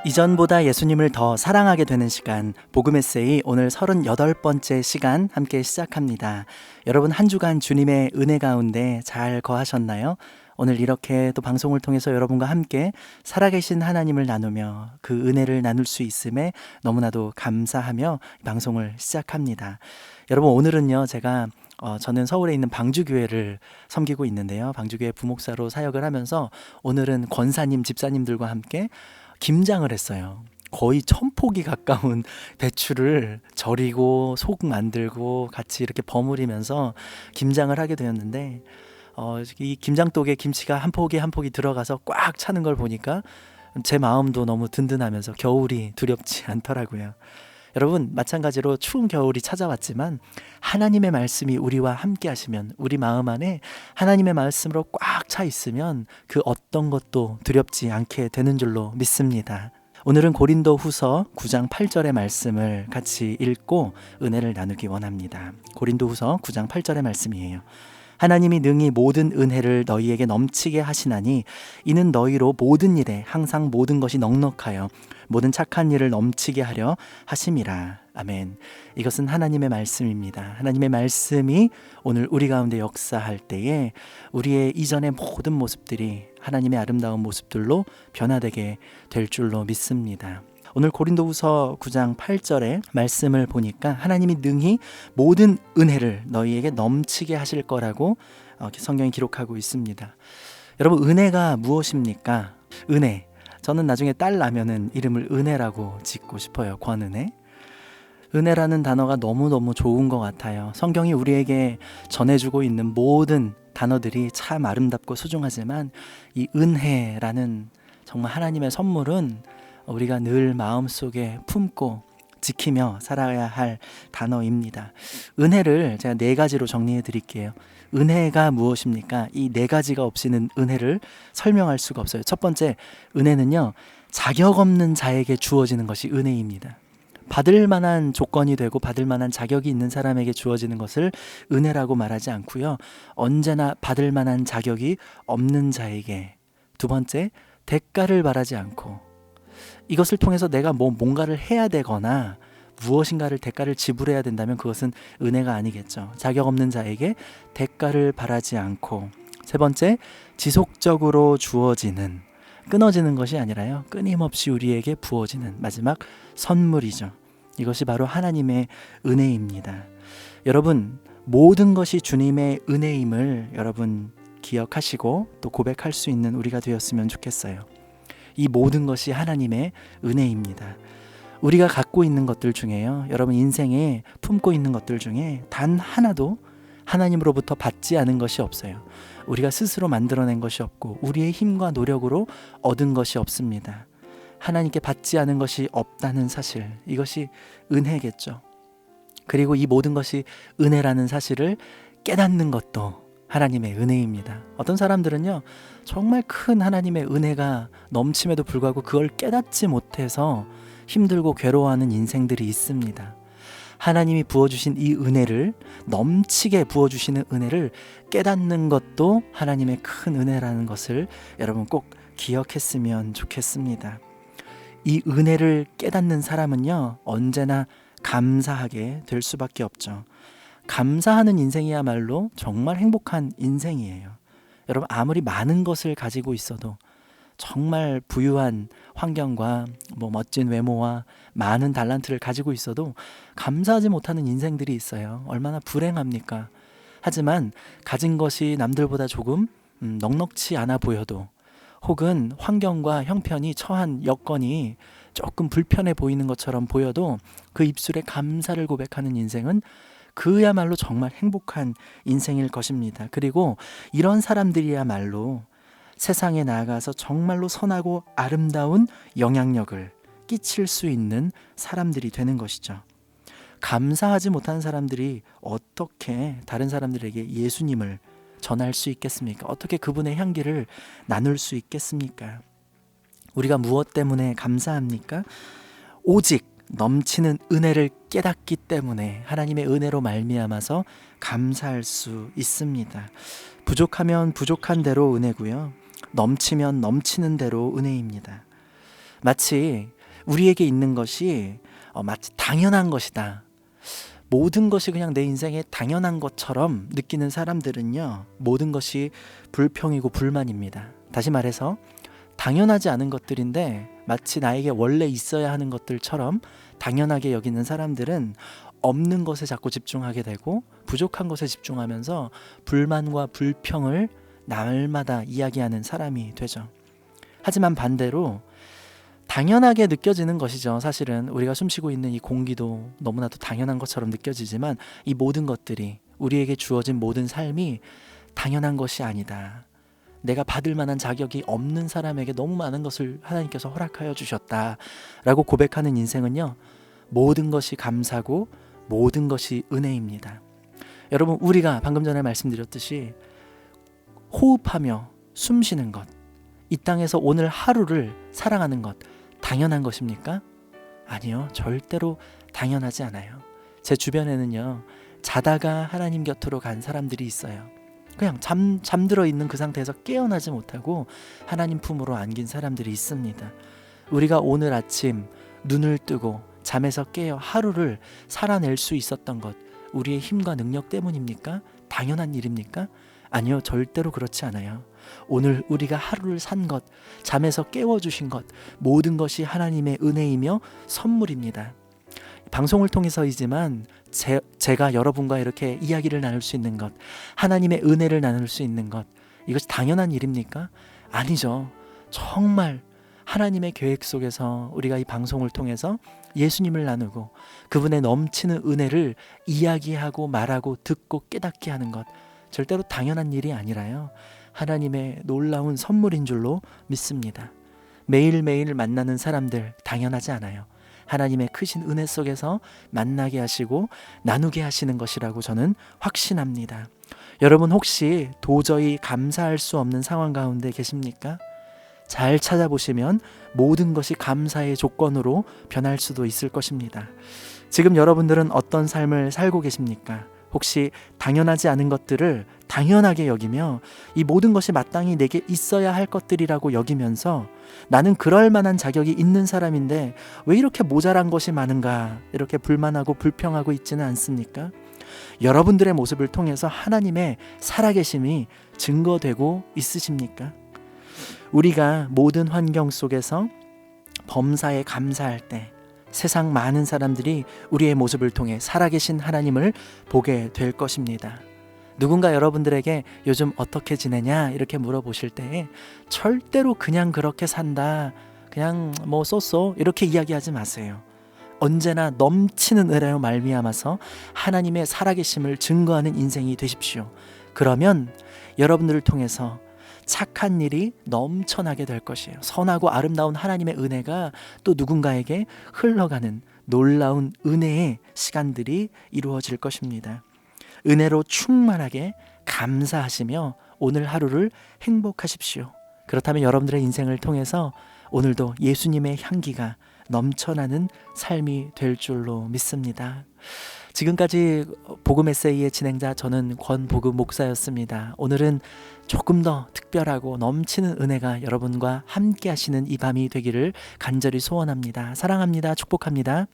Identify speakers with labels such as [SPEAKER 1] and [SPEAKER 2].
[SPEAKER 1] 이전보다 예수님을 더 사랑하게 되는 시간, 복음 에세이 오늘 38번째 시간 함께 시작합니다. 여러분 한 주간 주님의 은혜 가운데 잘 거하셨나요? 오늘 이렇게 또 방송을 통해서 여러분과 함께 살아계신 하나님을 나누며 그 은혜를 나눌 수 있음에 너무나도 감사하며 방송을 시작합니다. 여러분 오늘은요 저는 서울에 있는 방주교회를 섬기고 있는데요. 방주교회 부목사로 사역을 하면서 오늘은 권사님, 집사님들과 함께 김장을 했어요. 거의 1000포기 가까운 배추를 절이고 속 만들고 같이 이렇게 버무리면서 김장을 하게 되었는데 이 김장독에 김치가 한 포기 한 포기 들어가서 꽉 차는 걸 보니까 제 마음도 너무 든든하면서 겨울이 두렵지 않더라고요. 여러분 마찬가지로 추운 겨울이 찾아왔지만 하나님의 말씀이 우리와 함께 하시면, 우리 마음 안에 하나님의 말씀으로 꽉 차 있으면 그 어떤 것도 두렵지 않게 되는 줄로 믿습니다. 오늘은 고린도 후서 9장 8절의 말씀을 같이 읽고 은혜를 나누기 원합니다. 고린도 후서 9장 8절의 말씀이에요. 하나님이 능히 모든 은혜를 너희에게 넘치게 하시나니 이는 너희로 모든 일에 항상 모든 것이 넉넉하여 모든 착한 일을 넘치게 하려 하심이라. 아멘. 이것은 하나님의 말씀입니다. 하나님의 말씀이 오늘 우리 가운데 역사할 때에 우리의 이전의 모든 모습들이 하나님의 아름다운 모습들로 변화되게 될 줄로 믿습니다. 오늘 고린도후서 9장 8절의 말씀을 보니까 하나님이 능히 모든 은혜를 너희에게 넘치게 하실 거라고 성경이 기록하고 있습니다. 여러분 은혜가 무엇입니까? 은혜. 저는 나중에 딸 나면은 이름을 은혜라고 짓고 싶어요. 권은혜. 은혜라는 단어가 너무너무 좋은 것 같아요. 성경이 우리에게 전해주고 있는 모든 단어들이 참 아름답고 소중하지만 이 은혜라는 정말 하나님의 선물은 우리가 늘 마음속에 품고 지키며 살아야 할 단어입니다. 은혜를 제가 4가지로 정리해 드릴게요. 은혜가 무엇입니까? 이 4가지가 없이는 은혜를 설명할 수가 없어요. 첫 번째, 은혜는요, 자격 없는 자에게 주어지는 것이 은혜입니다. 받을 만한 조건이 되고 받을 만한 자격이 있는 사람에게 주어지는 것을 은혜라고 말하지 않고요. 언제나 받을 만한 자격이 없는 자에게. 두 번째, 대가를 바라지 않고 이것을 통해서 내가 뭔가를 해야 되거나 무엇인가를 대가를 지불해야 된다면 그것은 은혜가 아니겠죠. 자격 없는 자에게 대가를 바라지 않고. 세 번째, 지속적으로 주어지는, 끊어지는 것이 아니라요, 끊임없이 우리에게 부어지는 마지막 선물이죠. 이것이 바로 하나님의 은혜입니다. 여러분 모든 것이 주님의 은혜임을 여러분 기억하시고 또 고백할 수 있는 우리가 되었으면 좋겠어요. 이 모든 것이 하나님의 은혜입니다. 우리가 갖고 있는 것들 중에요, 여러분 인생에 품고 있는 것들 중에 단 하나도 하나님으로부터 받지 않은 것이 없어요. 우리가 스스로 만들어낸 것이 없고 우리의 힘과 노력으로 얻은 것이 없습니다. 하나님께 받지 않은 것이 없다는 사실, 이것이 은혜겠죠. 그리고 이 모든 것이 은혜라는 사실을 깨닫는 것도 하나님의 은혜입니다. 어떤 사람들은요, 정말 큰 하나님의 은혜가 넘침에도 불구하고 그걸 깨닫지 못해서 힘들고 괴로워하는 인생들이 있습니다. 하나님이 부어주신 이 은혜를, 넘치게 부어주시는 은혜를 깨닫는 것도 하나님의 큰 은혜라는 것을 여러분 꼭 기억했으면 좋겠습니다. 이 은혜를 깨닫는 사람은요, 언제나 감사하게 될 수밖에 없죠. 감사하는 인생이야말로 정말 행복한 인생이에요. 여러분 아무리 많은 것을 가지고 있어도, 정말 부유한 환경과 멋진 외모와 많은 달란트를 가지고 있어도 감사하지 못하는 인생들이 있어요. 얼마나 불행합니까? 하지만 가진 것이 남들보다 조금 넉넉치 않아 보여도, 혹은 환경과 형편이 처한 여건이 조금 불편해 보이는 것처럼 보여도 그 입술에 감사를 고백하는 인생은 그야말로 정말 행복한 인생일 것입니다. 그리고 이런 사람들이야말로 세상에 나아가서 정말로 선하고 아름다운 영향력을 끼칠 수 있는 사람들이 되는 것이죠. 감사하지 못하는 사람들이 어떻게 다른 사람들에게 예수님을 전할 수 있겠습니까? 어떻게 그분의 향기를 나눌 수 있겠습니까? 우리가 무엇 때문에 감사합니까? 오직 넘치는 은혜를 깨닫기 때문에 하나님의 은혜로 말미암아서 감사할 수 있습니다. 부족하면 부족한 대로 은혜고요, 넘치면 넘치는 대로 은혜입니다. 마치 우리에게 있는 것이 마치 당연한 것이다. 모든 것이 그냥 내 인생에 당연한 것처럼 느끼는 사람들은요, 모든 것이 불평이고 불만입니다. 다시 말해서 당연하지 않은 것들인데 마치 나에게 원래 있어야 하는 것들처럼 당연하게 여기는 사람들은 없는 것에 자꾸 집중하게 되고 부족한 것에 집중하면서 불만과 불평을 날마다 이야기하는 사람이 되죠. 하지만 반대로 당연하게 느껴지는 것이죠. 사실은 우리가 숨쉬고 있는 이 공기도 너무나도 당연한 것처럼 느껴지지만 이 모든 것들이, 우리에게 주어진 모든 삶이 당연한 것이 아니다. 내가 받을 만한 자격이 없는 사람에게 너무 많은 것을 하나님께서 허락하여 주셨다라고 고백하는 인생은요, 모든 것이 감사고 모든 것이 은혜입니다. 여러분, 우리가 방금 전에 말씀드렸듯이 호흡하며 숨쉬는 것, 이 땅에서 오늘 하루를 사랑하는 것 당연한 것입니까? 아니요, 절대로 당연하지 않아요. 제 주변에는요, 자다가 하나님 곁으로 간 사람들이 있어요. 그냥 잠들어 있는 그 상태에서 깨어나지 못하고 하나님 품으로 안긴 사람들이 있습니다. 우리가 오늘 아침 눈을 뜨고 잠에서 깨어 하루를 살아낼 수 있었던 것, 우리의 힘과 능력 때문입니까? 당연한 일입니까? 아니요, 절대로 그렇지 않아요. 오늘 우리가 하루를 산 것, 잠에서 깨워주신 것, 모든 것이 하나님의 은혜이며 선물입니다. 방송을 통해서이지만 제가 여러분과 이렇게 이야기를 나눌 수 있는 것, 하나님의 은혜를 나눌 수 있는 것, 이것이 당연한 일입니까? 아니죠. 정말 하나님의 계획 속에서 우리가 이 방송을 통해서 예수님을 나누고 그분의 넘치는 은혜를 이야기하고 말하고 듣고 깨닫게 하는 것, 절대로 당연한 일이 아니라요, 하나님의 놀라운 선물인 줄로 믿습니다. 매일매일 만나는 사람들 당연하지 않아요. 하나님의 크신 은혜 속에서 만나게 하시고 나누게 하시는 것이라고 저는 확신합니다. 여러분, 혹시 도저히 감사할 수 없는 상황 가운데 계십니까? 잘 찾아보시면 모든 것이 감사의 조건으로 변할 수도 있을 것입니다. 지금 여러분들은 어떤 삶을 살고 계십니까? 혹시 당연하지 않은 것들을 당연하게 여기며 이 모든 것이 마땅히 내게 있어야 할 것들이라고 여기면서 나는 그럴 만한 자격이 있는 사람인데 왜 이렇게 모자란 것이 많은가, 이렇게 불만하고 불평하고 있지는 않습니까? 여러분들의 모습을 통해서 하나님의 살아계심이 증거되고 있으십니까? 우리가 모든 환경 속에서 범사에 감사할 때 세상 많은 사람들이 우리의 모습을 통해 살아계신 하나님을 보게 될 것입니다. 누군가 여러분들에게 요즘 어떻게 지내냐 이렇게 물어보실 때 절대로 그냥 그렇게 산다, 그냥 뭐 쏘쏘 이렇게 이야기하지 마세요. 언제나 넘치는 은혜로 말미암아서 하나님의 살아계심을 증거하는 인생이 되십시오. 그러면 여러분들을 통해서 착한 일이 넘쳐나게 될 것이에요. 선하고 아름다운 하나님의 은혜가 또 누군가에게 흘러가는 놀라운 은혜의 시간들이 이루어질 것입니다. 은혜로 충만하게 감사하시며 오늘 하루를 행복하십시오. 그렇다면 여러분들의 인생을 통해서 오늘도 예수님의 향기가 넘쳐나는 삶이 될 줄로 믿습니다. 지금까지 복음 에세이의 진행자, 저는 권복음 목사였습니다. 오늘은 조금 더 특별하고 넘치는 은혜가 여러분과 함께 하시는 이 밤이 되기를 간절히 소원합니다. 사랑합니다. 축복합니다.